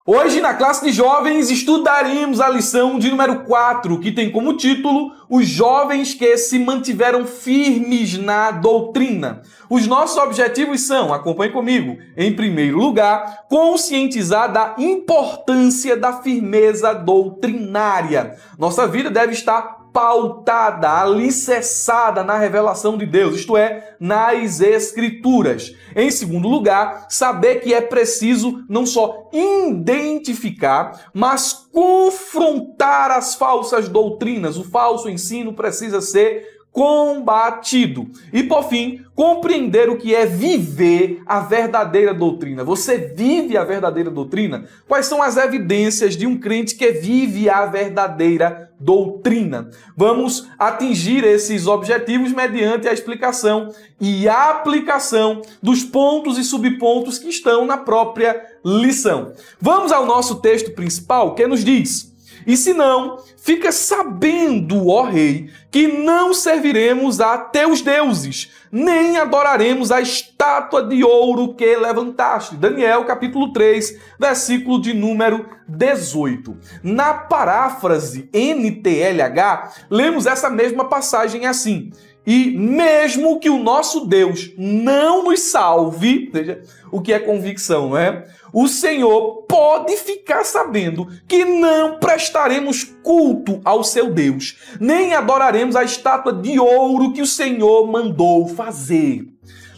Hoje, na classe de jovens, estudaremos a lição de número 4, que tem como título Os Jovens que se mantiveram firmes na doutrina. Os nossos objetivos são, acompanhe comigo, em primeiro lugar, conscientizar da importância da firmeza doutrinária. Nossa vida deve estar pautada, alicerçada na revelação de Deus, isto é, nas Escrituras. Em segundo lugar, saber que é preciso não só identificar, mas confrontar as falsas doutrinas. O falso ensino precisa ser combatido. E, por fim, compreender o que é viver a verdadeira doutrina. Você vive a verdadeira doutrina? Quais são as evidências de um crente que vive a verdadeira doutrina? Vamos atingir esses objetivos mediante a explicação e a aplicação dos pontos e subpontos que estão na própria lição. Vamos ao nosso texto principal, que nos diz: E se não, fica sabendo, ó rei, que não serviremos a teus deuses, nem adoraremos a estátua de ouro que levantaste. Daniel, capítulo 3, versículo de número 18. Na paráfrase NTLH, lemos essa mesma passagem assim: E mesmo que o nosso Deus não nos salve, veja o que é convicção, não é? O Senhor pode ficar sabendo que não prestaremos culto ao seu Deus, nem adoraremos a estátua de ouro que o Senhor mandou fazer.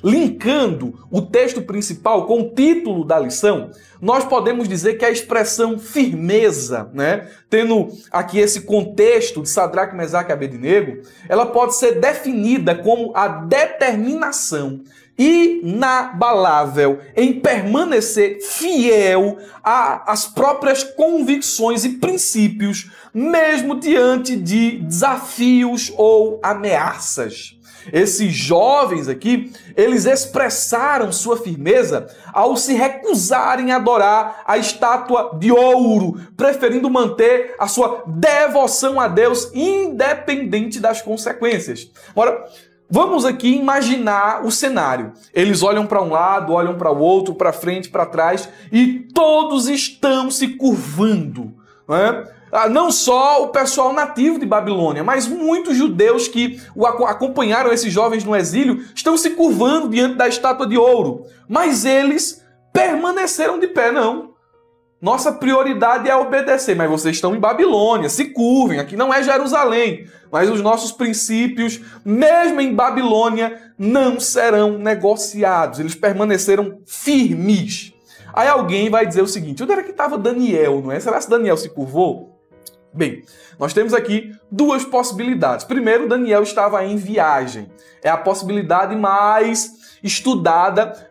Linkando o texto principal com o título da lição, nós podemos dizer que a expressão firmeza, né, tendo aqui esse contexto de Sadraque, Mesaque e Abednego, ela pode ser definida como a determinação inabalável em permanecer fiel às próprias convicções e princípios, mesmo diante de desafios ou ameaças. Esses jovens aqui, eles expressaram sua firmeza ao se recusarem a adorar a estátua de ouro, preferindo manter a sua devoção a Deus independente das consequências. Ora, vamos aqui imaginar o cenário. Eles olham para um lado, olham para o outro, para frente, para trás, e todos estão se curvando, não é? Não só o pessoal nativo de Babilônia, mas muitos judeus que acompanharam esses jovens no exílio estão se curvando diante da estátua de ouro. Mas eles permaneceram de pé, não. Nossa prioridade é obedecer, mas vocês estão em Babilônia, se curvem, aqui não é Jerusalém. Mas os nossos princípios, mesmo em Babilônia, não serão negociados. Eles permaneceram firmes. Aí alguém vai dizer o seguinte: onde era que estava Daniel, não é? Será que Daniel se curvou? Bem, nós temos aqui duas possibilidades. Primeiro, Daniel estava em viagem. É a possibilidade mais estudada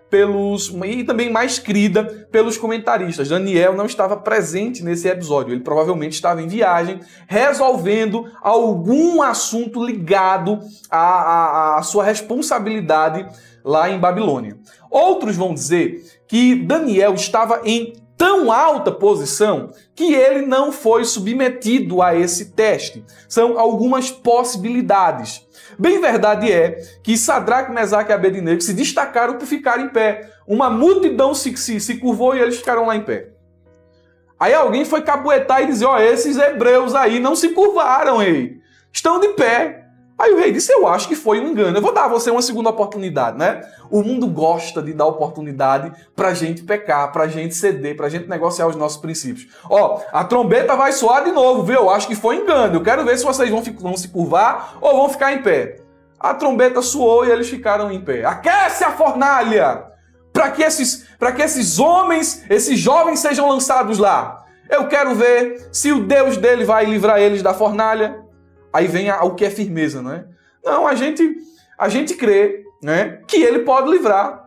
e também mais crida pelos comentaristas. Daniel não estava presente nesse episódio. Ele provavelmente estava em viagem, resolvendo algum assunto ligado à sua responsabilidade lá em Babilônia. Outros vão dizer que Daniel estava em tão alta posição que ele não foi submetido a esse teste. São algumas possibilidades. Bem verdade é que Sadraque, Mesaque e Abednego se destacaram por ficar em pé. Uma multidão se curvou e eles ficaram lá em pé. Aí alguém foi cabuetar e dizer: esses hebreus aí não se curvaram, rei. Estão de pé. Aí o rei disse: eu acho que foi um engano. Eu vou dar a você uma segunda oportunidade, né? O mundo gosta de dar oportunidade pra gente pecar, pra gente ceder, pra gente negociar os nossos princípios. A trombeta vai soar de novo, viu? Eu acho que foi engano. Eu quero ver se vocês vão se curvar ou vão ficar em pé. A trombeta soou e eles ficaram em pé. Aquece a fornalha! Para que esses homens, esses jovens sejam lançados lá. Eu quero ver se o Deus dele vai livrar eles da fornalha. Aí vem o que é firmeza, não é? Não, a gente crê, né, que ele pode livrar,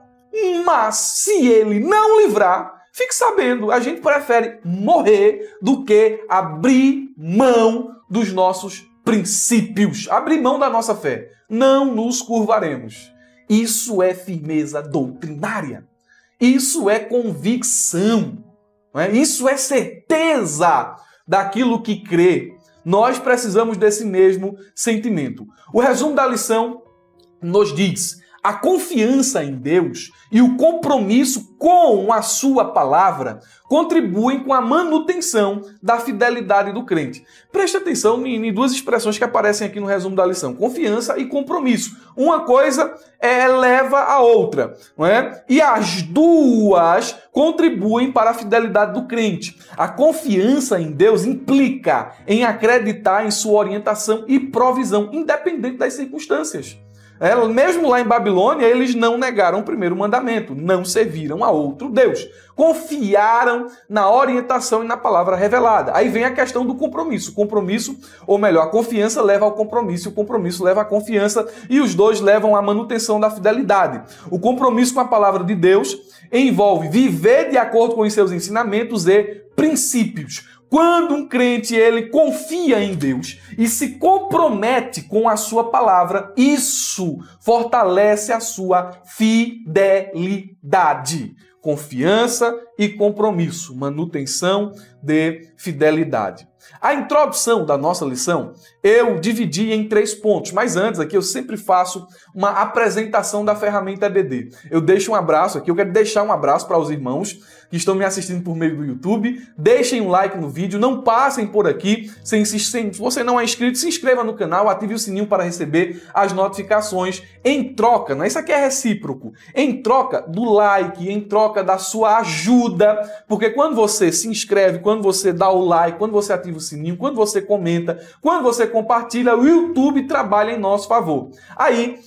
mas se ele não livrar, fique sabendo, a gente prefere morrer do que abrir mão dos nossos princípios, abrir mão da nossa fé. Não nos curvaremos. Isso é firmeza doutrinária. Isso é convicção. Não é? Isso é certeza daquilo que crê. Nós precisamos desse mesmo sentimento. O resumo da lição nos diz: A confiança em Deus e o compromisso com a sua palavra contribuem com a manutenção da fidelidade do crente. Preste atenção em duas expressões que aparecem aqui no resumo da lição: confiança e compromisso. Uma coisa leva a outra, não é? E as duas contribuem para a fidelidade do crente. A confiança em Deus implica em acreditar em sua orientação e provisão, independente das circunstâncias. Mesmo lá em Babilônia, eles não negaram o primeiro mandamento, não serviram a outro Deus. Confiaram na orientação e na palavra revelada. Aí vem a questão do compromisso. O compromisso, ou melhor, a confiança leva ao compromisso, o compromisso leva à confiança e os dois levam à manutenção da fidelidade. O compromisso com a palavra de Deus envolve viver de acordo com os seus ensinamentos e princípios. Quando um crente ele confia em Deus e se compromete com a sua palavra, isso fortalece a sua fidelidade. Confiança e compromisso, manutenção de fidelidade. A introdução da nossa lição eu dividi em 3 pontos, mas antes aqui eu sempre faço uma apresentação da ferramenta EBD. Eu deixo um abraço aqui, eu quero deixar um abraço para os irmãos que estão me assistindo por meio do YouTube. Deixem um like no vídeo, não passem por aqui se você não é inscrito, se inscreva no canal, ative o sininho para receber as notificações em troca, isso aqui é recíproco, em troca do like, em troca da sua ajuda, porque quando você se inscreve, quando você dá o like, quando você ativa o sininho, quando você comenta, quando você compartilha, o YouTube trabalha em nosso favor. Aí,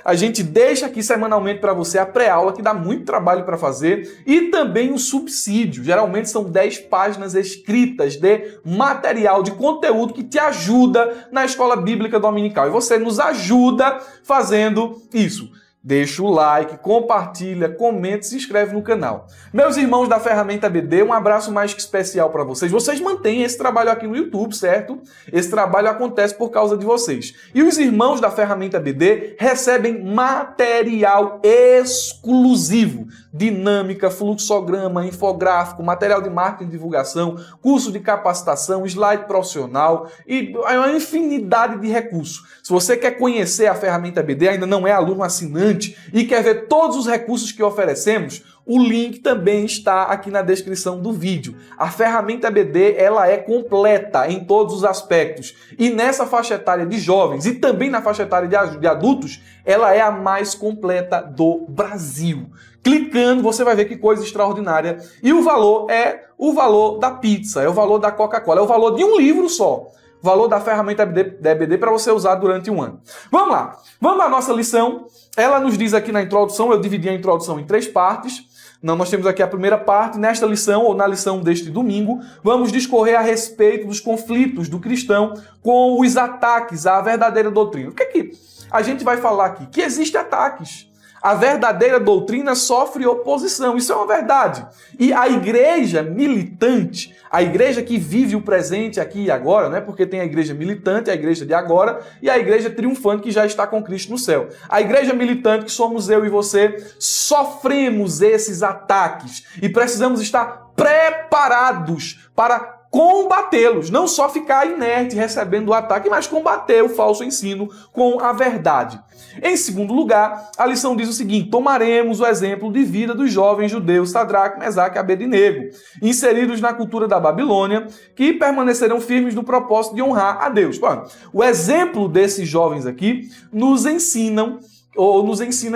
a gente deixa aqui semanalmente para você a pré-aula, que dá muito trabalho para fazer, e também um subsídio. Geralmente são 10 páginas escritas de material, de conteúdo que te ajuda na escola bíblica dominical. E você nos ajuda fazendo isso. Deixa o like, compartilha, comenta, se inscreve no canal. Meus irmãos da ferramenta EBD, um abraço mais que especial para vocês. Vocês mantêm esse trabalho aqui no YouTube, certo? Esse trabalho acontece por causa de vocês. E os irmãos da ferramenta EBD recebem material exclusivo. Dinâmica, fluxograma, infográfico, material de marketing e divulgação, curso de capacitação, slide profissional e uma infinidade de recursos. Se você quer conhecer a ferramenta EBD, ainda não é aluno assinante, e quer ver todos os recursos que oferecemos, o link também está aqui na descrição do vídeo. A ferramenta EBD, ela é completa em todos os aspectos. E nessa faixa etária de jovens e também na faixa etária de adultos, ela é a mais completa do Brasil. Clicando, você vai ver que coisa extraordinária. E o valor é o valor da pizza, é o valor da Coca-Cola, é o valor de um livro só. O valor da ferramenta EBD para você usar durante um ano. Vamos lá. Vamos à nossa lição. Ela nos diz aqui na introdução, eu dividi a introdução em 3 partes. Nós temos aqui a primeira parte. Nesta lição, ou na lição deste domingo, vamos discorrer a respeito dos conflitos do cristão com os ataques à verdadeira doutrina. O que é que a gente vai falar aqui? Que existem ataques. A verdadeira doutrina sofre oposição. Isso é uma verdade. E a igreja militante, a igreja que vive o presente aqui e agora, né? Porque tem a igreja militante, a igreja de agora, e a igreja triunfante que já está com Cristo no céu. A igreja militante, que somos eu e você, sofremos esses ataques e precisamos estar preparados para combatê-los, não só ficar inerte recebendo o ataque, mas combater o falso ensino com a verdade. Em segundo lugar, a lição diz o seguinte: tomaremos o exemplo de vida dos jovens judeus Sadraque, Mesaque e Abednego, inseridos na cultura da Babilônia, que permanecerão firmes no propósito de honrar a Deus. Bom, o exemplo desses jovens aqui nos ensina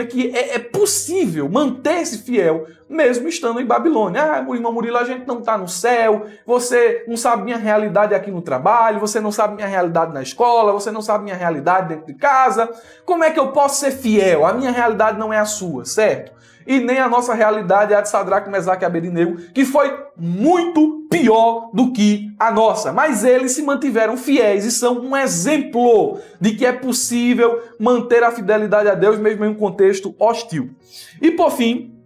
que é possível manter-se fiel mesmo estando em Babilônia. Irmão Murilo, a gente não está no céu, você não sabe minha realidade aqui no trabalho, você não sabe minha realidade na escola, você não sabe minha realidade dentro de casa. Como é que eu posso ser fiel? A minha realidade não é a sua, certo? E nem a nossa realidade é a de Sadraque, Mesaque e Abednego, que foi muito pior do que a nossa. Mas eles se mantiveram fiéis e são um exemplo de que é possível manter a fidelidade a Deus mesmo em um contexto hostil. E por fim,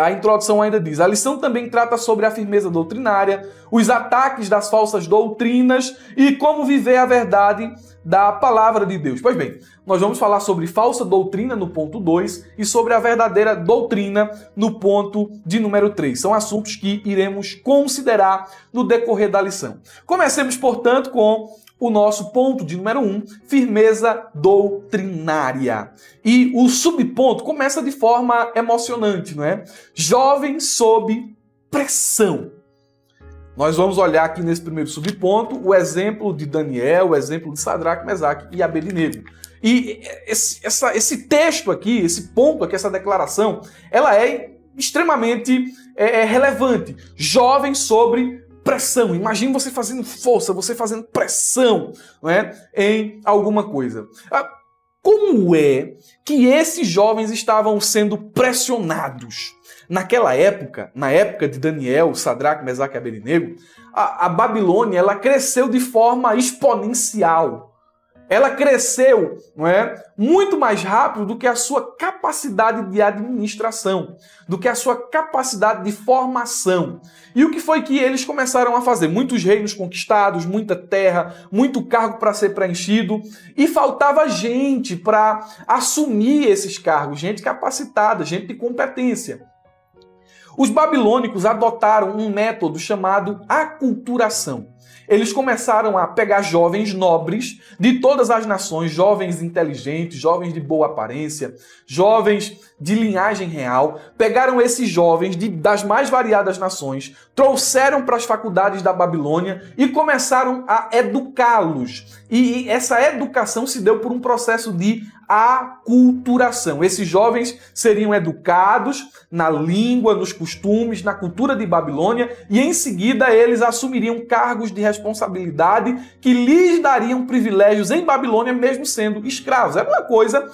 a introdução ainda diz: a lição também trata sobre a firmeza doutrinária, os ataques das falsas doutrinas e como viver a verdade da palavra de Deus. Pois bem, nós vamos falar sobre falsa doutrina no ponto 2 e sobre a verdadeira doutrina no ponto de número 3. São assuntos que iremos considerar no decorrer da lição. Comecemos, portanto, com o nosso ponto de número 1, firmeza doutrinária. E o subponto começa de forma emocionante, não é? Jovens sob pressão. Nós vamos olhar aqui nesse primeiro subponto o exemplo de Daniel, o exemplo de Sadraque, Mesaque e Abednego. E esse texto aqui, esse ponto aqui, essa declaração, ela é extremamente relevante. Jovens sobre pressão. Imagine você fazendo força, você fazendo pressão, não é, em alguma coisa. Como é que esses jovens estavam sendo pressionados? Naquela época, na época de Daniel, Sadraque, Mesaque e Abednego, a Babilônia ela cresceu de forma exponencial. Ela cresceu, não é, muito mais rápido do que a sua capacidade de administração, do que a sua capacidade de formação. E o que foi que eles começaram a fazer? Muitos reinos conquistados, muita terra, muito cargo para ser preenchido, e faltava gente para assumir esses cargos, gente capacitada, gente de competência. Os babilônicos adotaram um método chamado aculturação. Eles começaram a pegar jovens nobres de todas as nações, jovens inteligentes, jovens de boa aparência, jovens de linhagem real. Pegaram esses jovens das mais variadas nações, trouxeram para as faculdades da Babilônia e começaram a educá-los. E essa educação se deu por um processo de aculturação. Esses jovens seriam educados na língua, nos costumes, na cultura de Babilônia e em seguida eles assumiriam cargos de responsabilidade que lhes dariam privilégios em Babilônia mesmo sendo escravos. Era uma coisa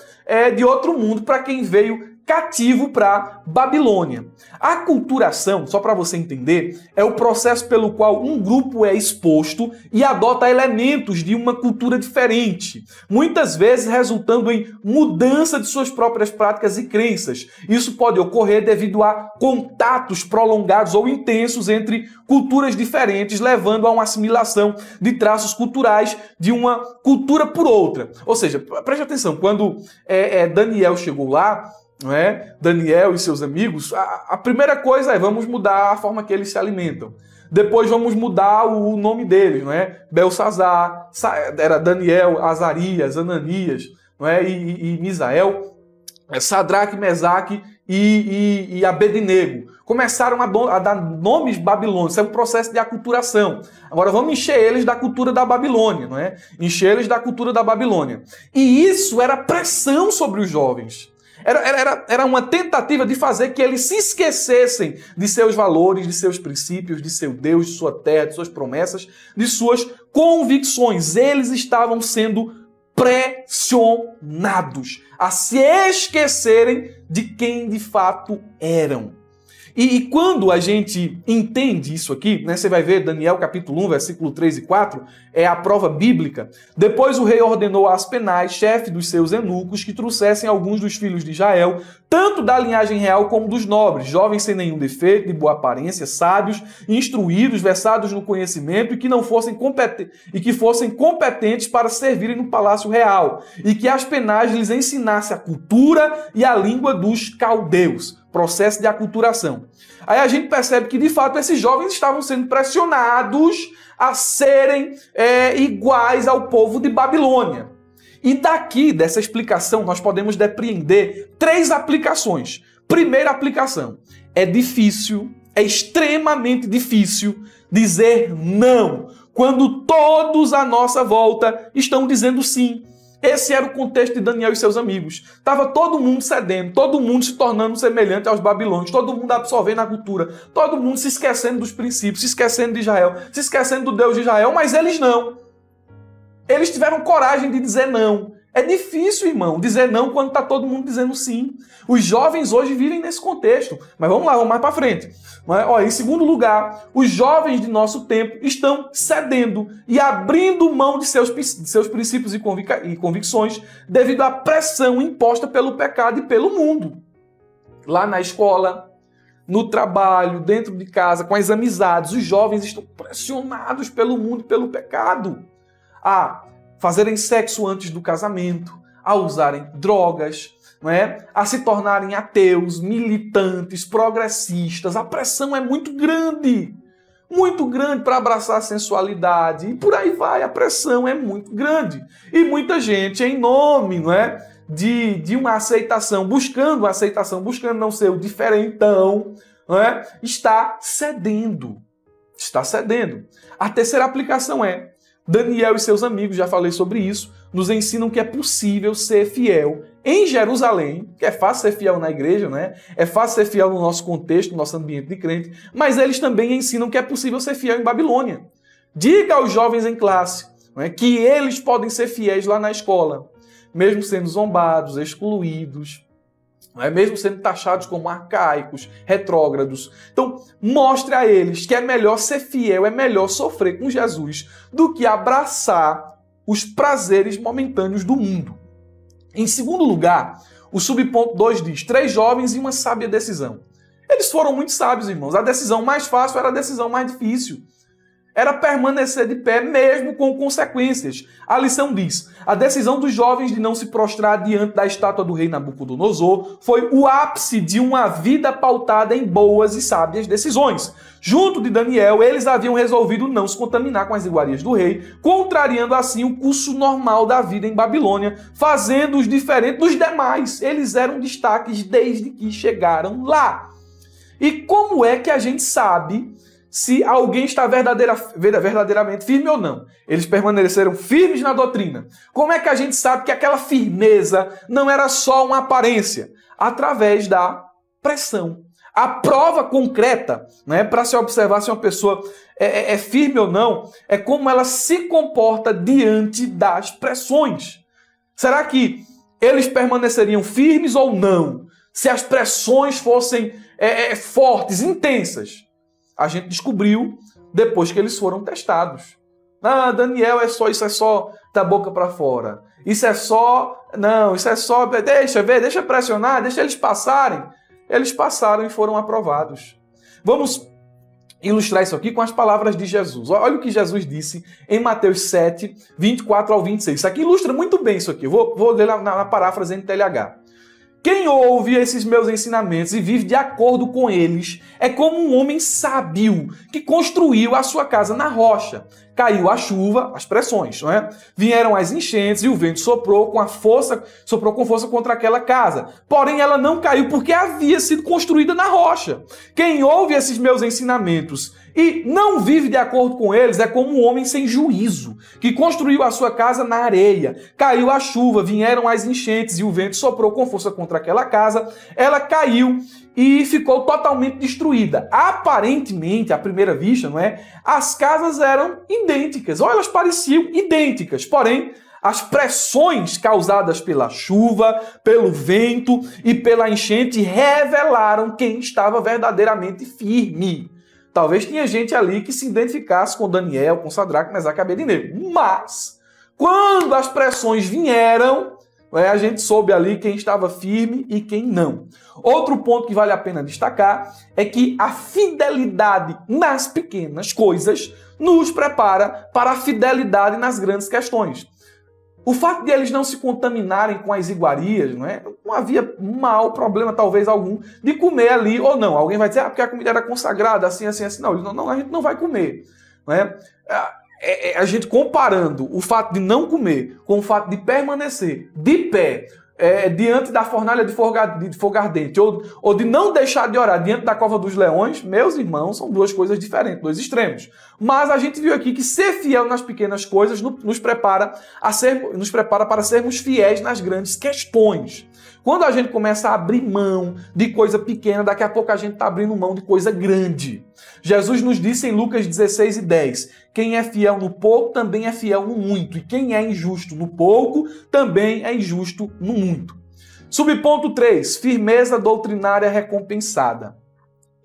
de outro mundo para quem veio cativo para Babilônia. A aculturação, só para você entender, é o processo pelo qual um grupo é exposto e adota elementos de uma cultura diferente, muitas vezes resultando em mudança de suas próprias práticas e crenças. Isso pode ocorrer devido a contatos prolongados ou intensos entre culturas diferentes, levando a uma assimilação de traços culturais de uma cultura por outra. Ou seja, preste atenção, quando Daniel chegou lá, não é? Daniel e seus amigos, a primeira coisa é vamos mudar a forma que eles se alimentam. Depois vamos mudar o nome deles, não é? Belsazar, era Daniel, Azarias, Ananias, não é? E Misael, Sadraque, Mesaque e Abednego. Começaram a dar nomes babilônicos. Isso é um processo de aculturação. Agora vamos encher eles da cultura da Babilônia, não é? Encher eles da cultura da Babilônia. E isso era pressão sobre os jovens. Era uma tentativa de fazer que eles se esquecessem de seus valores, de seus princípios, de seu Deus, de sua terra, de suas promessas, de suas convicções. Eles estavam sendo pressionados a se esquecerem de quem de fato eram. E quando a gente entende isso aqui, né, você vai ver Daniel capítulo 1, versículo 3 e 4, é a prova bíblica. Depois o rei ordenou a Aspenaz, chefe dos seus eunucos, que trouxessem alguns dos filhos de Israel, tanto da linhagem real como dos nobres, jovens sem nenhum defeito, de boa aparência, sábios, instruídos, versados no conhecimento e que fossem competentes para servirem no palácio real, e que Aspenaz lhes ensinasse a cultura e a língua dos caldeus. Processo de aculturação. Aí a gente percebe que, de fato, esses jovens estavam sendo pressionados a serem iguais ao povo de Babilônia. E daqui, dessa explicação, nós podemos depreender 3 aplicações. Primeira aplicação, é extremamente difícil dizer não, quando todos à nossa volta estão dizendo sim. Esse era o contexto de Daniel e seus amigos. Estava todo mundo cedendo, todo mundo se tornando semelhante aos babilônios, todo mundo absorvendo a cultura, todo mundo se esquecendo dos princípios, se esquecendo de Israel, se esquecendo do Deus de Israel, mas eles não. Eles tiveram coragem de dizer não. É difícil, irmão, dizer não quando está todo mundo dizendo sim. Os jovens hoje vivem nesse contexto. Mas vamos lá, vamos mais para frente. Em segundo lugar, os jovens de nosso tempo estão cedendo e abrindo mão de seus princípios e convicções devido à pressão imposta pelo pecado e pelo mundo. Lá na escola, no trabalho, dentro de casa, com as amizades, os jovens estão pressionados pelo mundo e pelo pecado. fazerem sexo antes do casamento, a usarem drogas, não é? A se tornarem ateus, militantes, progressistas. A pressão é muito grande para abraçar a sensualidade. E por aí vai, a pressão é muito grande. E muita gente, em nome, não é, de uma aceitação, buscando não ser o diferentão, não é, está cedendo. Está cedendo. A terceira aplicação é: Daniel e seus amigos, já falei sobre isso, nos ensinam que é possível ser fiel em Jerusalém, que é fácil ser fiel na igreja, né? É fácil ser fiel no nosso contexto, no nosso ambiente de crente, mas eles também ensinam que é possível ser fiel em Babilônia. Diga aos jovens em classe, não é, que eles podem ser fiéis lá na escola, mesmo sendo zombados, excluídos, não é, mesmo sendo taxados como arcaicos, retrógrados. Então, mostre a eles que é melhor ser fiel, é melhor sofrer com Jesus do que abraçar os prazeres momentâneos do mundo. Em segundo lugar, o subponto 2 diz: 3 jovens e uma sábia decisão. Eles foram muito sábios, irmãos. A decisão mais fácil era a decisão mais difícil. Era permanecer de pé mesmo com consequências. A lição diz: a decisão dos jovens de não se prostrar diante da estátua do rei Nabucodonosor foi o ápice de uma vida pautada em boas e sábias decisões. Junto de Daniel, eles haviam resolvido não se contaminar com as iguarias do rei, contrariando assim o curso normal da vida em Babilônia, fazendo-os diferentes dos demais. Eles eram destaques desde que chegaram lá. E como é que a gente sabe se alguém está verdadeiramente firme ou não? Eles permaneceram firmes na doutrina. Como é que a gente sabe que aquela firmeza não era só uma aparência? Através da pressão. A prova concreta, né, para se observar se uma pessoa é firme ou não, é como ela se comporta diante das pressões. Será que eles permaneceriam firmes ou não se as pressões fossem fortes, intensas? A gente descobriu depois que eles foram testados. Ah, Daniel, isso é só da boca para fora. Isso é só, deixa pressionar, deixa eles passarem. Eles passaram e foram aprovados. Vamos ilustrar isso aqui com as palavras de Jesus. Olha o que Jesus disse em Mateus 7, 24 ao 26. Isso aqui ilustra muito bem isso aqui. Eu vou ler na paráfrase NTLH. Quem ouve esses meus ensinamentos e vive de acordo com eles é como um homem sábio que construiu a sua casa na rocha. Caiu a chuva, as pressões, não é? Vieram as enchentes e o vento soprou com força contra aquela casa. Porém, ela não caiu porque havia sido construída na rocha. Quem ouve esses meus ensinamentos e não vive de acordo com eles é como um homem sem juízo, que construiu a sua casa na areia. Caiu a chuva, vieram as enchentes e o vento soprou com força contra aquela casa. Ela caiu e ficou totalmente destruída. Aparentemente, à primeira vista, não é? As casas eram idênticas, ou elas pareciam idênticas, porém, as pressões causadas pela chuva, pelo vento e pela enchente revelaram quem estava verdadeiramente firme. Talvez tinha gente ali que se identificasse com Daniel, com Sadraque, Mesaque e Abednego. Mas, quando as pressões vieram, a gente soube ali quem estava firme e quem não. Outro ponto que vale a pena destacar é que a fidelidade nas pequenas coisas nos prepara para a fidelidade nas grandes questões. O fato de eles não se contaminarem com as iguarias, não havia problema, talvez algum, de comer ali ou não. Alguém vai dizer, porque a comida era consagrada, assim. Não, a gente não vai comer. Não é? A gente comparando o fato de não comer com o fato de permanecer de pé diante da fornalha de fogo ardente ou de não deixar de orar diante da cova dos leões, meus irmãos, são duas coisas diferentes, dois extremos. Mas a gente viu aqui que ser fiel nas pequenas coisas nos prepara para sermos fiéis nas grandes questões. Quando a gente começa a abrir mão de coisa pequena, daqui a pouco a gente está abrindo mão de coisa grande. Jesus nos disse em Lucas 16 e 10, quem é fiel no pouco também é fiel no muito, e quem é injusto no pouco também é injusto no muito. Subponto 3, firmeza doutrinária recompensada.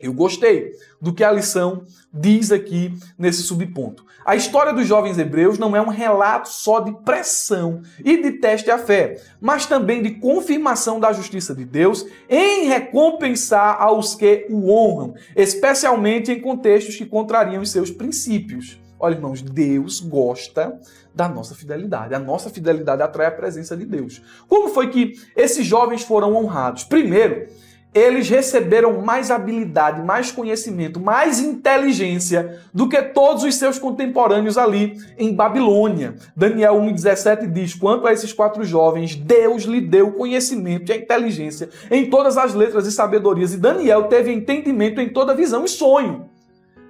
Eu gostei do que a lição diz aqui nesse subponto. A história dos jovens hebreus não é um relato só de pressão e de teste à fé, mas também de confirmação da justiça de Deus em recompensar aos que o honram, especialmente em contextos que contrariam os seus princípios. Olha, irmãos, Deus gosta da nossa fidelidade. A nossa fidelidade atrai a presença de Deus. Como foi que esses jovens foram honrados? Primeiro, eles receberam mais habilidade, mais conhecimento, mais inteligência do que todos os seus contemporâneos ali em Babilônia. Daniel 1,17 diz, quanto a esses 4 jovens, Deus lhe deu conhecimento e a inteligência em todas as letras e sabedorias. E Daniel teve entendimento em toda visão e sonho.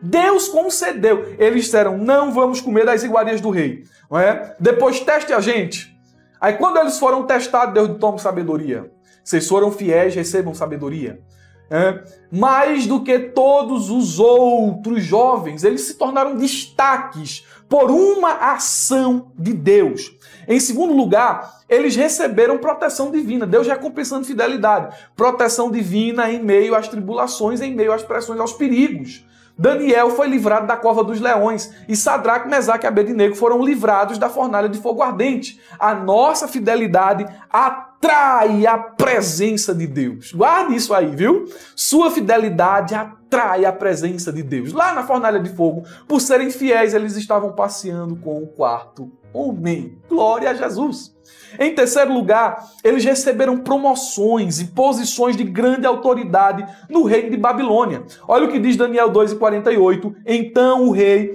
Deus concedeu. Eles disseram, não vamos comer das iguarias do rei. Não é? Depois teste a gente. Aí quando eles foram testados, Deus toma sabedoria. Vocês foram fiéis, recebam sabedoria. Mais do que todos os outros jovens, eles se tornaram destaques por uma ação de Deus. Em segundo lugar, eles receberam proteção divina, Deus recompensando fidelidade. Proteção divina em meio às tribulações, em meio às pressões, aos perigos. Daniel foi livrado da cova dos leões e Sadraque, Mesaque e Abednego foram livrados da fornalha de fogo ardente. A nossa fidelidade atrai a presença de Deus. Guarde isso aí, viu? Sua fidelidade atrai a presença de Deus. Lá na fornalha de fogo, por serem fiéis, eles estavam passeando com o 4º homem. Glória a Jesus! Em terceiro lugar, eles receberam promoções e posições de grande autoridade no reino de Babilônia. Olha o que diz Daniel 2,48. Então o rei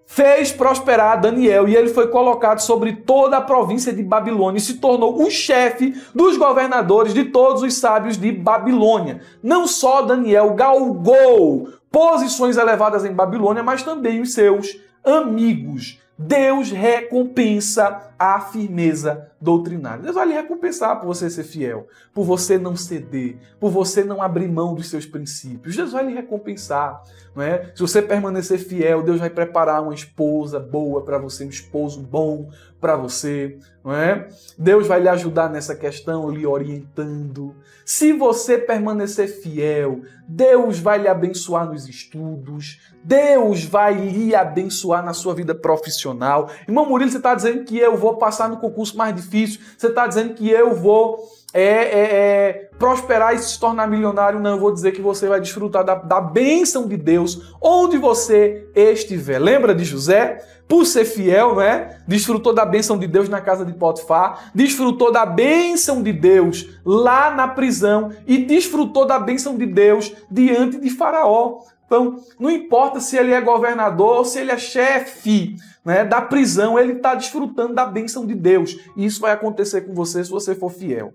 fez prosperar Daniel e ele foi colocado sobre toda a província de Babilônia e se tornou o chefe dos governadores de todos os sábios de Babilônia. Não só Daniel galgou posições elevadas em Babilônia, mas também os seus amigos. Deus recompensa a firmeza doutrinária. Deus vai lhe recompensar por você ser fiel, por você não ceder, por você não abrir mão dos seus princípios. Deus vai lhe recompensar, não é? Se você permanecer fiel, Deus vai preparar uma esposa boa para você, um esposo bom para você, não é? Deus vai lhe ajudar nessa questão, lhe orientando. Se você permanecer fiel, Deus vai lhe abençoar nos estudos, Deus vai lhe abençoar na sua vida profissional. Irmão Murilo, você está dizendo que eu vou passar no concurso mais difícil, você está dizendo que eu vou prosperar e se tornar milionário. Não, eu vou dizer que você vai desfrutar da bênção de Deus onde você estiver. Lembra de José? Por ser fiel, né? Desfrutou da bênção de Deus na casa de Potifar, desfrutou da bênção de Deus lá na prisão e desfrutou da bênção de Deus diante de Faraó. Então, não importa se ele é governador ou se ele é chefe, né, da prisão, ele está desfrutando da bênção de Deus. E isso vai acontecer com você se você for fiel.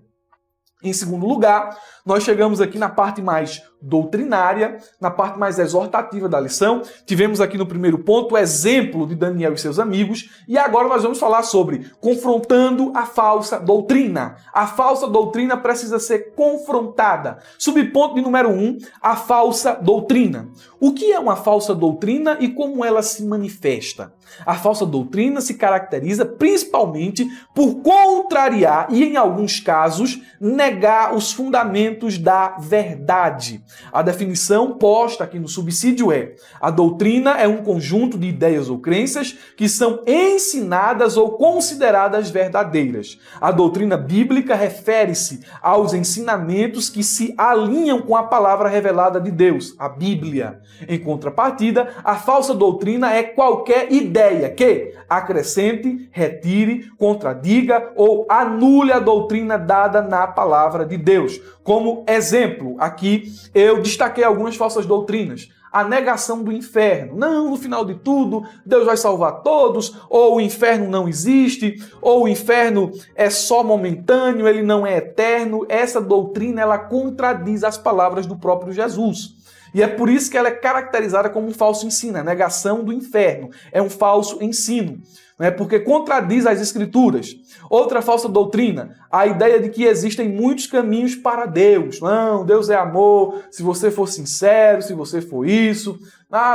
Em segundo lugar, nós chegamos aqui na parte mais doutrinária, na parte mais exortativa da lição. Tivemos aqui no primeiro ponto o exemplo de Daniel e seus amigos, e agora nós vamos falar sobre confrontando a falsa doutrina. A falsa doutrina precisa ser confrontada. Subponto de número 1, a falsa doutrina. O que é uma falsa doutrina e como ela se manifesta? A falsa doutrina se caracteriza principalmente por contrariar e, em alguns casos, negar os fundamentos da verdade. A definição posta aqui no subsídio é: a doutrina é um conjunto de ideias ou crenças que são ensinadas ou consideradas verdadeiras. A doutrina bíblica refere-se aos ensinamentos que se alinham com a palavra revelada de Deus, a Bíblia. Em contrapartida, a falsa doutrina é qualquer ideia que acrescente, retire, contradiga ou anule a doutrina dada na palavra de Deus. Como exemplo, aqui eu destaquei algumas falsas doutrinas. A negação do inferno. Não, no final de tudo, Deus vai salvar todos, ou o inferno não existe, ou o inferno é só momentâneo, ele não é eterno. Essa doutrina, ela contradiz as palavras do próprio Jesus. E é por isso que ela é caracterizada como um falso ensino, a negação do inferno. É um falso ensino, né? Porque contradiz as Escrituras. Outra falsa doutrina, a ideia de que existem muitos caminhos para Deus. Não, Deus é amor, se você for sincero, se você for isso,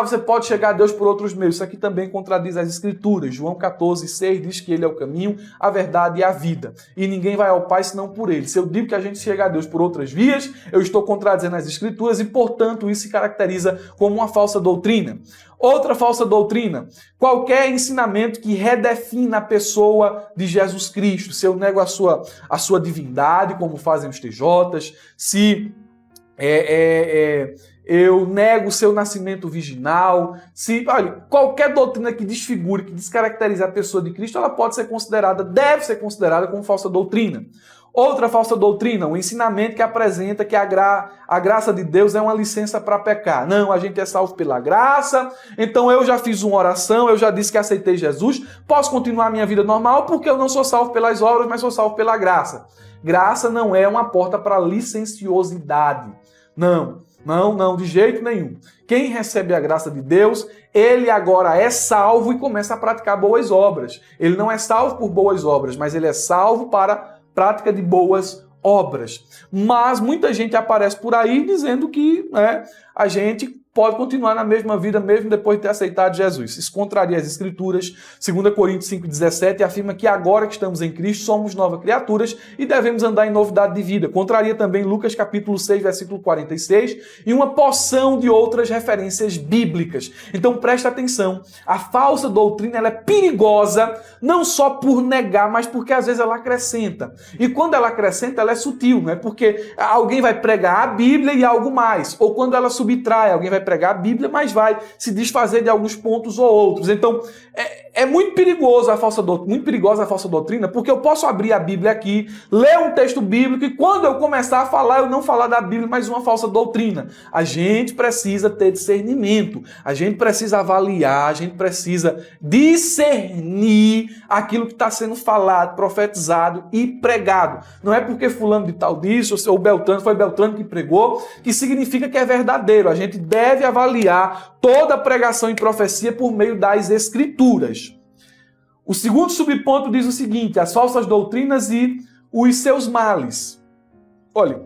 você pode chegar a Deus por outros meios. Isso aqui também contradiz as Escrituras. João 14,6 diz que ele é o caminho, a verdade e a vida. E ninguém vai ao Pai senão por ele. Se eu digo que a gente chega a Deus por outras vias, eu estou contradizendo as Escrituras e, portanto, isso se caracteriza como uma falsa doutrina. Outra falsa doutrina, qualquer ensinamento que redefina a pessoa de Jesus Cristo. Se eu nego a sua divindade, como fazem os TJs, se eu nego o seu nascimento virginal. Olha, qualquer doutrina que desfigure, que descaracterize a pessoa de Cristo, ela pode ser considerada, deve ser considerada como falsa doutrina. Outra falsa doutrina, o ensinamento que apresenta que a graça de Deus é uma licença para pecar. Não, a gente é salvo pela graça, então eu já fiz uma oração, eu já disse que aceitei Jesus, posso continuar a minha vida normal porque eu não sou salvo pelas obras, mas sou salvo pela graça. Graça não é uma porta para licenciosidade. Não, de jeito nenhum. Quem recebe a graça de Deus, ele agora é salvo e começa a praticar boas obras. Ele não é salvo por boas obras, mas ele é salvo para prática de boas obras. Mas muita gente aparece por aí dizendo que a gente pode continuar na mesma vida mesmo depois de ter aceitado Jesus. Isso contraria as Escrituras. 2 Coríntios 5,17 afirma que agora que estamos em Cristo, somos novas criaturas e devemos andar em novidade de vida. Contraria também Lucas capítulo 6, versículo 46 e uma porção de outras referências bíblicas. Então presta atenção, a falsa doutrina ela é perigosa não só por negar, mas porque às vezes ela acrescenta. E quando ela acrescenta, ela é sutil, não é? Porque alguém vai pregar a Bíblia e algo mais. Ou quando ela subtrai, alguém vai pregar a Bíblia, mas vai se desfazer de alguns pontos ou outros. Então, é muito perigosa a falsa doutrina, porque eu posso abrir a Bíblia aqui, ler um texto bíblico e quando eu começar a falar, eu não falar da Bíblia, mas uma falsa doutrina. A gente precisa ter discernimento, a gente precisa avaliar, a gente precisa discernir aquilo que está sendo falado, profetizado e pregado. Não é porque fulano de tal disse, ou Beltrano, foi Beltrano que pregou, que significa que é verdadeiro. A gente deve avaliar toda a pregação e profecia por meio das Escrituras. O segundo subponto diz o seguinte, as falsas doutrinas e os seus males. Olha,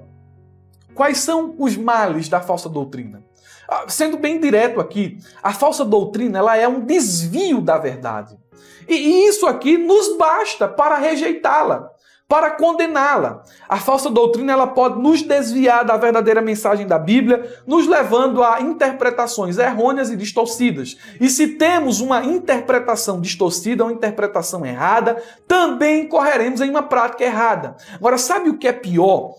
quais são os males da falsa doutrina? Sendo bem direto aqui, a falsa doutrina ela é um desvio da verdade. E isso aqui nos basta para rejeitá-la, para condená-la. A falsa doutrina ela pode nos desviar da verdadeira mensagem da Bíblia, nos levando a interpretações errôneas e distorcidas. E se temos uma interpretação distorcida, uma interpretação errada, também incorreremos em uma prática errada. Agora, sabe o que é pior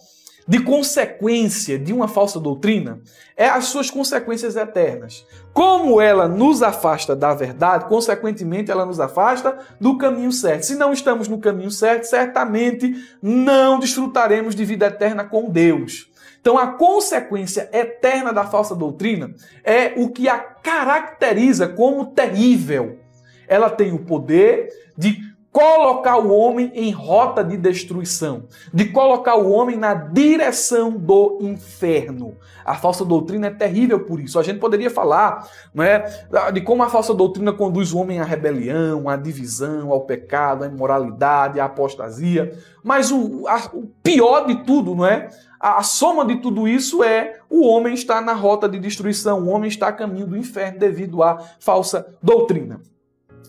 de consequência de uma falsa doutrina? É as suas consequências eternas. Como ela nos afasta da verdade, consequentemente ela nos afasta do caminho certo. Se não estamos no caminho certo, certamente não desfrutaremos de vida eterna com Deus. Então a consequência eterna da falsa doutrina é o que a caracteriza como terrível. Ela tem o poder de colocar o homem em rota de destruição, de colocar o homem na direção do inferno. A falsa doutrina é terrível por isso. A gente poderia falar, não é, de como a falsa doutrina conduz o homem à rebelião, à divisão, ao pecado, à imoralidade, à apostasia. Mas o pior de tudo, não é? A soma de tudo isso é o homem está na rota de destruição, o homem está a caminho do inferno devido à falsa doutrina.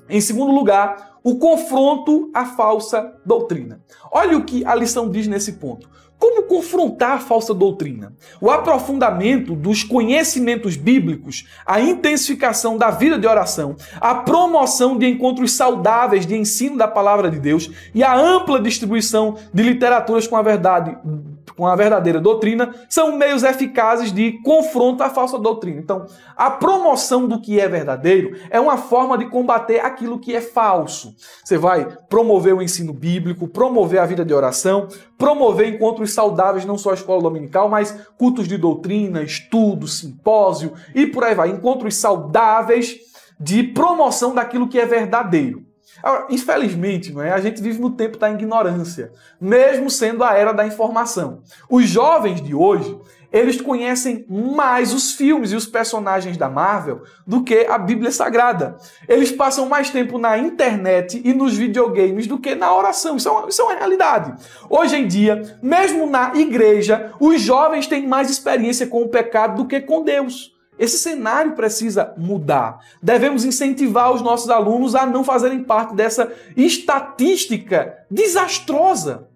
Em segundo lugar, o confronto à falsa doutrina. Olha o que a lição diz nesse ponto. Como confrontar a falsa doutrina? O aprofundamento dos conhecimentos bíblicos, a intensificação da vida de oração, a promoção de encontros saudáveis de ensino da palavra de Deus e a ampla distribuição de literaturas com a verdadeira doutrina são meios eficazes de confronto à falsa doutrina. Então, a promoção do que é verdadeiro é uma forma de combater aquilo que é falso. Você vai promover o ensino bíblico, promover a vida de oração, promover encontros saudáveis, não só a escola dominical, mas cultos de doutrina, estudo, simpósio e por aí vai. Encontros saudáveis de promoção daquilo que é verdadeiro. Agora, infelizmente, não é? A gente vive no tempo da ignorância, mesmo sendo a era da informação. Os jovens de hoje, eles conhecem mais os filmes e os personagens da Marvel do que a Bíblia Sagrada. Eles passam mais tempo na internet e nos videogames do que na oração. Isso é uma realidade. Hoje em dia, mesmo na igreja, os jovens têm mais experiência com o pecado do que com Deus. Esse cenário precisa mudar. Devemos incentivar os nossos alunos a não fazerem parte dessa estatística desastrosa.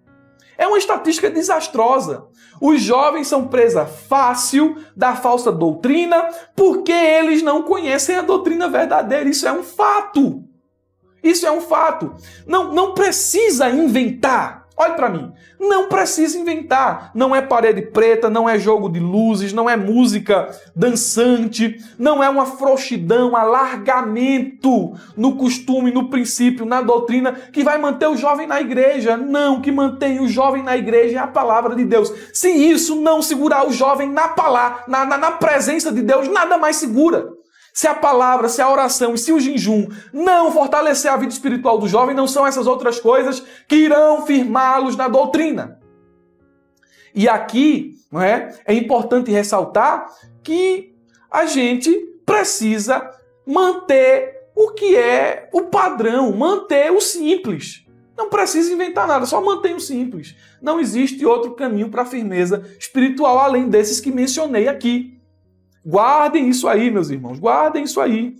É uma estatística desastrosa. Os jovens são presa fácil da falsa doutrina porque eles não conhecem a doutrina verdadeira. Isso é um fato. Isso é um fato. Não precisa inventar Olhe para mim. Não precisa inventar. Não é parede preta, não é jogo de luzes, não é música dançante, não é uma frouxidão, alargamento no costume, no princípio, na doutrina que vai manter o jovem na igreja. Não, que mantém o jovem na igreja é a palavra de Deus. Se isso não segurar o jovem na palavra, na presença de Deus, nada mais segura. Se a palavra, se a oração e se o jejum não fortalecer a vida espiritual do jovem, não são essas outras coisas que irão firmá-los na doutrina. E aqui, não é importante ressaltar que a gente precisa manter o que é o padrão, manter o simples. Não precisa inventar nada, só mantém o simples. Não existe outro caminho para a firmeza espiritual além desses que mencionei aqui. Guardem isso aí, meus irmãos, guardem isso aí.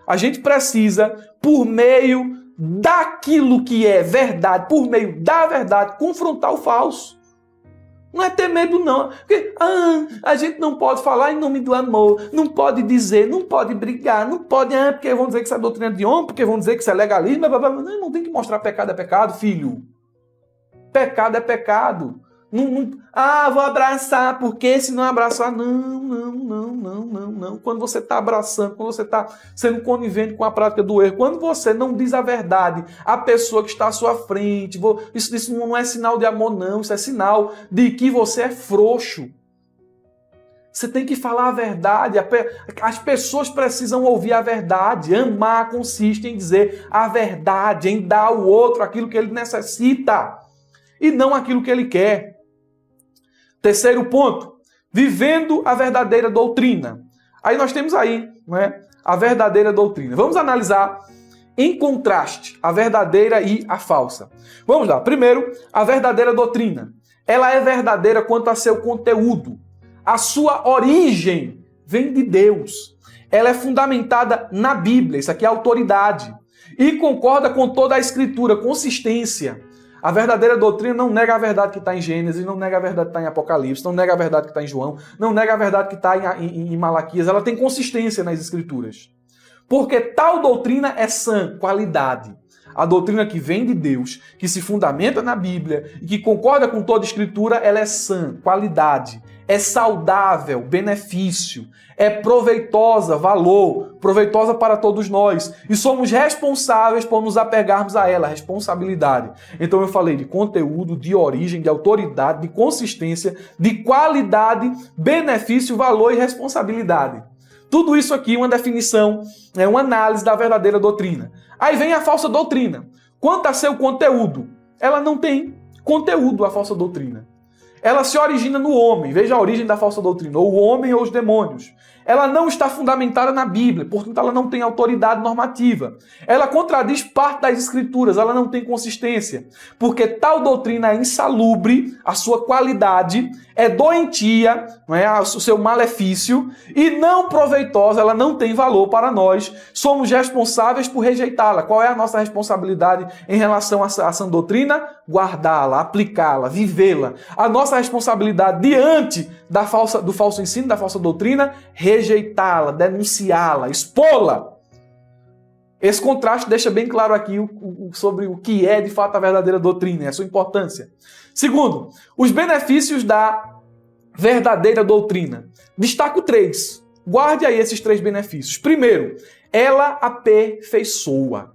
A gente precisa, por meio daquilo que é verdade, por meio da verdade, confrontar o falso. Não é ter medo, não. Porque a gente não pode falar em nome do amor, não pode dizer, não pode brigar, não pode, porque vão dizer que isso é doutrina de homem, porque vão dizer que isso é legalismo. Não tem que mostrar pecado é pecado, filho. Pecado é pecado. Vou abraçar, porque se não abraçar, não. Quando você está abraçando, quando você está sendo conivente com a prática do erro, quando você não diz a verdade à pessoa que está à sua frente, isso não é sinal de amor, não, isso é sinal de que você é frouxo. Você tem que falar a verdade, as pessoas precisam ouvir a verdade. Amar consiste em dizer a verdade, em dar ao outro aquilo que ele necessita e não aquilo que ele quer. Terceiro ponto, vivendo a verdadeira doutrina. Aí nós temos aí, não é, a verdadeira doutrina. Vamos analisar em contraste a verdadeira e a falsa. Vamos lá. Primeiro, a verdadeira doutrina. Ela é verdadeira quanto a seu conteúdo. A sua origem vem de Deus. Ela é fundamentada na Bíblia. Isso aqui é autoridade. E concorda com toda a Escritura, consistência. A verdadeira doutrina não nega a verdade que está em Gênesis, não nega a verdade que está em Apocalipse, não nega a verdade que está em João, não nega a verdade que está em Malaquias. Ela tem consistência nas Escrituras. Porque tal doutrina é sã, qualidade. A doutrina que vem de Deus, que se fundamenta na Bíblia e que concorda com toda a Escritura, ela é sã, qualidade. É saudável, benefício. É proveitosa, valor. Proveitosa para todos nós. E somos responsáveis por nos apegarmos a ela, responsabilidade. Então eu falei de conteúdo, de origem, de autoridade, de consistência, de qualidade, benefício, valor e responsabilidade. Tudo isso aqui é uma definição, é uma análise da verdadeira doutrina. Aí vem a falsa doutrina. Quanto a seu conteúdo, ela não tem conteúdo, a falsa doutrina. Ela se origina no homem. Veja a origem da falsa doutrina. Ou o homem ou os demônios. Ela não está fundamentada na Bíblia. Portanto, ela não tem autoridade normativa. Ela contradiz parte das Escrituras. Ela não tem consistência. Porque tal doutrina é insalubre, a sua qualidade é doentia, não é? O seu malefício, e não proveitosa. Ela não tem valor para nós. Somos responsáveis por rejeitá-la. Qual é a nossa responsabilidade em relação a essa doutrina? Guardá-la, aplicá-la, vivê-la. A nossa responsabilidade diante do falso ensino, da falsa doutrina, rejeitá-la, denunciá-la, expô-la. Esse contraste deixa bem claro aqui sobre o que é de fato a verdadeira doutrina e a sua importância. Segundo, os benefícios da verdadeira doutrina. Destaco 3. Guarde aí esses 3 benefícios. Primeiro, ela aperfeiçoa.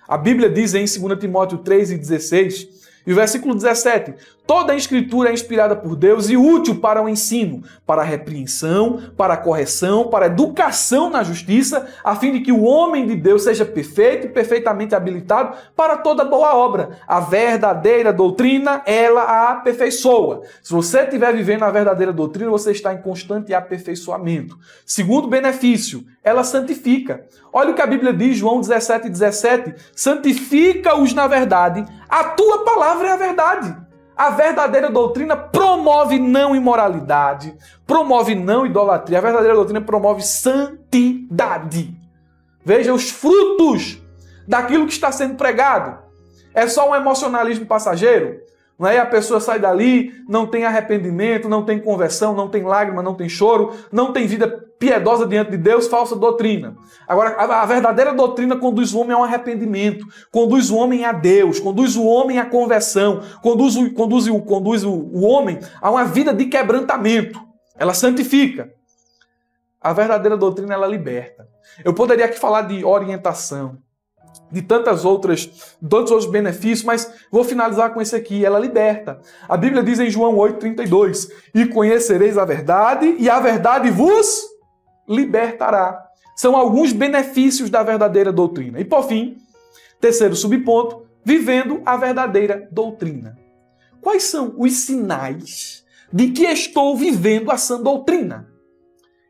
A Bíblia diz em 2 Timóteo 3:16, e o versículo 17, toda a Escritura é inspirada por Deus e útil para o ensino, para a repreensão, para a correção, para a educação na justiça, a fim de que o homem de Deus seja perfeito e perfeitamente habilitado para toda boa obra. A verdadeira doutrina, ela a aperfeiçoa. Se você estiver vivendo a verdadeira doutrina, você está em constante aperfeiçoamento. Segundo benefício, ela santifica. Olha o que a Bíblia diz, João 17:17, santifica-os na verdade, a tua palavra é a verdade. A verdadeira doutrina promove não imoralidade, promove não idolatria. A verdadeira doutrina promove santidade. Veja os frutos daquilo que está sendo pregado. É só um emocionalismo passageiro? Não é? E a pessoa sai dali, não tem arrependimento, não tem conversão, não tem lágrima, não tem choro, não tem vida piedosa diante de Deus, falsa doutrina. Agora, a verdadeira doutrina conduz o homem ao arrependimento, conduz o homem a Deus, conduz o homem à conversão, conduz o homem a uma vida de quebrantamento. Ela santifica. A verdadeira doutrina, ela liberta. Eu poderia aqui falar de orientação, de tantos outros benefícios, mas vou finalizar com esse aqui, ela liberta. A Bíblia diz em João 8,32, e conhecereis a verdade, e a verdade vos libertará. São alguns benefícios da verdadeira doutrina. E por fim, terceiro subponto, vivendo a verdadeira doutrina. Quais são os sinais de que estou vivendo a sã doutrina?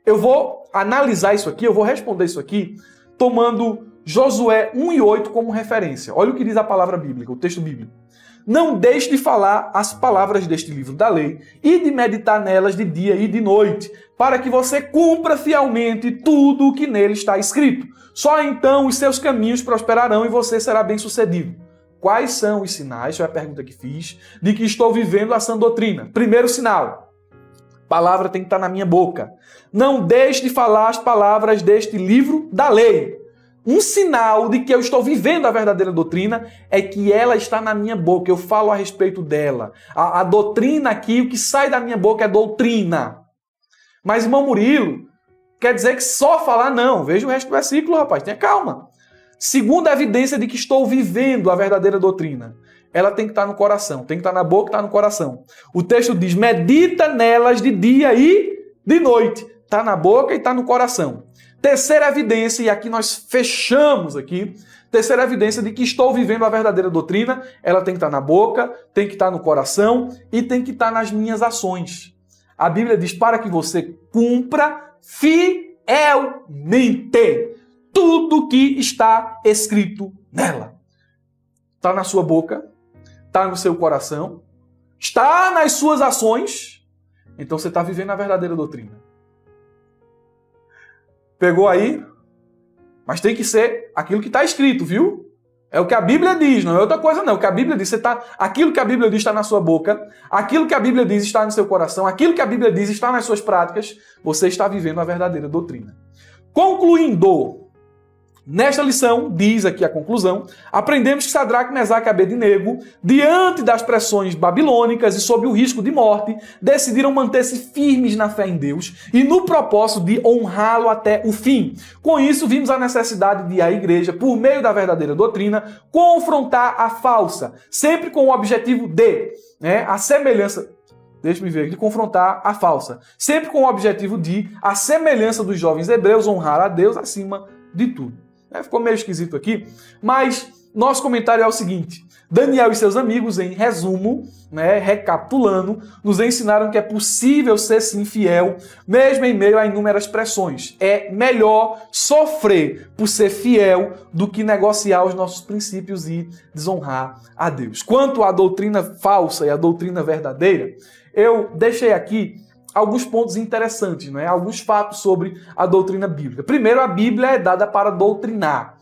Eu vou analisar isso aqui, eu vou responder isso aqui, tomando Josué 1:8 como referência. Olha o que diz a palavra bíblica, o texto bíblico. Não deixe de falar as palavras deste livro da lei e de meditar nelas de dia e de noite, para que você cumpra fielmente tudo o que nele está escrito. Só então os seus caminhos prosperarão e você será bem-sucedido. Quais são os sinais, essa é a pergunta que fiz, de que estou vivendo a sã doutrina? Primeiro sinal, a palavra tem que estar na minha boca. Não deixe de falar as palavras deste livro da lei. Um sinal de que eu estou vivendo a verdadeira doutrina é que ela está na minha boca, eu falo a respeito dela. A doutrina aqui, o que sai da minha boca é doutrina. Mas, irmão Murilo, quer dizer que só falar não. Veja o resto do versículo, rapaz, tenha calma. Segunda evidência de que estou vivendo a verdadeira doutrina. Ela tem que estar no coração, tem que estar na boca e estar no coração. O texto diz, medita nelas de dia e de noite. Está na boca e está no coração. Terceira evidência, e aqui nós fechamos aqui, terceira evidência de que estou vivendo a verdadeira doutrina, ela tem que estar na boca, tem que estar no coração e tem que estar nas minhas ações. A Bíblia diz para que você cumpra fielmente tudo que está escrito nela. Está na sua boca, está no seu coração, está nas suas ações, então você está vivendo a verdadeira doutrina. Pegou aí? Mas tem que ser aquilo que está escrito, viu? É o que a Bíblia diz, não é outra coisa não. O que a Bíblia diz, aquilo que a Bíblia diz está na sua boca, aquilo que a Bíblia diz está no seu coração, aquilo que a Bíblia diz está nas suas práticas, você está vivendo a verdadeira doutrina. Concluindo, nesta lição, diz aqui a conclusão, aprendemos que Sadraque, Mesaque e Abednego, diante das pressões babilônicas e sob o risco de morte, decidiram manter-se firmes na fé em Deus e no propósito de honrá-lo até o fim. Com isso, vimos a necessidade de a igreja, por meio da verdadeira doutrina, confrontar a falsa, sempre com o objetivo de, a semelhança... Deixa-me ver aqui, confrontar a falsa. Sempre com o objetivo de, a semelhança dos jovens hebreus, honrar a Deus acima de tudo. Ficou meio esquisito aqui, mas nosso comentário é o seguinte. Daniel e seus amigos, em resumo, recapitulando, nos ensinaram que é possível ser sim fiel, mesmo em meio a inúmeras pressões. É melhor sofrer por ser fiel do que negociar os nossos princípios e desonrar a Deus. Quanto à doutrina falsa e à doutrina verdadeira, eu deixei aqui alguns pontos interessantes, alguns fatos sobre a doutrina bíblica. Primeiro, a Bíblia é dada para doutrinar,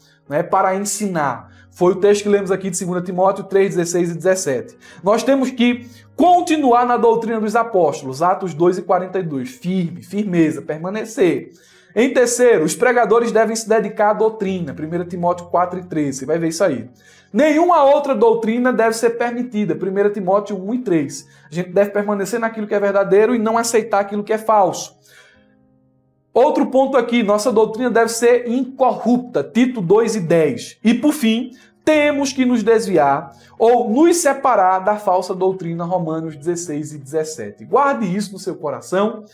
para ensinar. Foi o texto que lemos aqui de 2 Timóteo 3, 16 e 17. Nós temos que continuar na doutrina dos apóstolos, Atos 2 e 42. Firmeza, permanecer. Em terceiro, os pregadores devem se dedicar à doutrina, 1 Timóteo 4 e 13. Você vai ver isso aí. Nenhuma outra doutrina deve ser permitida, 1 Timóteo 1 e 3. A gente deve permanecer naquilo que é verdadeiro e não aceitar aquilo que é falso. Outro ponto aqui, nossa doutrina deve ser incorrupta, Tito 2 e 10. E por fim, temos que nos desviar ou nos separar da falsa doutrina, Romanos 16 e 17. Guarde isso no seu coração.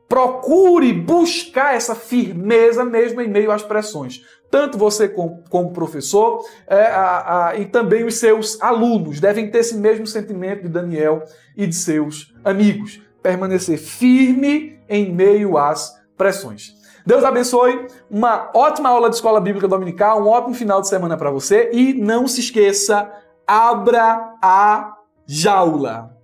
Procure buscar essa firmeza mesmo em meio às pressões. Tanto você como professor e também os seus alunos devem ter esse mesmo sentimento de Daniel e de seus amigos. Permanecer firme em meio às pressões. Deus abençoe, uma ótima aula de Escola Bíblica Dominical, um ótimo final de semana para você e não se esqueça, abra a jaula.